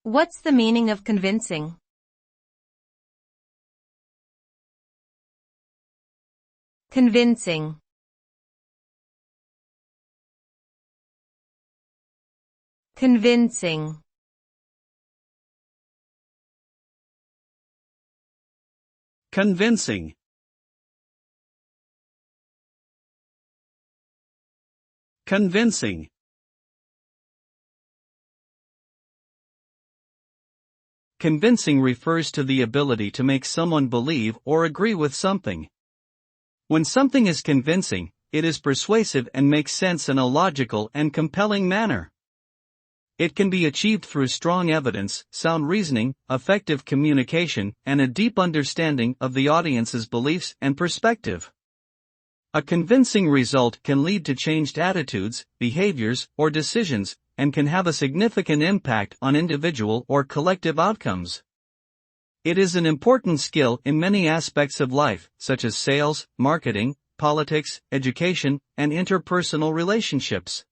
What's the meaning of convincing? Convincing. Convincing. Convincing. Convincing. Convincing refers to the ability to make someone believe or agree with something. When something is convincing, it is persuasive and makes sense in a logical and compelling manner. It can be achieved through strong evidence, sound reasoning, effective communication, and a deep understanding of the audience's beliefs and perspective. A convincing result can lead to changed attitudes, behaviors, or decisions, and can have a significant impact on individual or collective outcomes. It is an important skill in many aspects of life, such as sales, marketing, politics, education, and interpersonal relationships.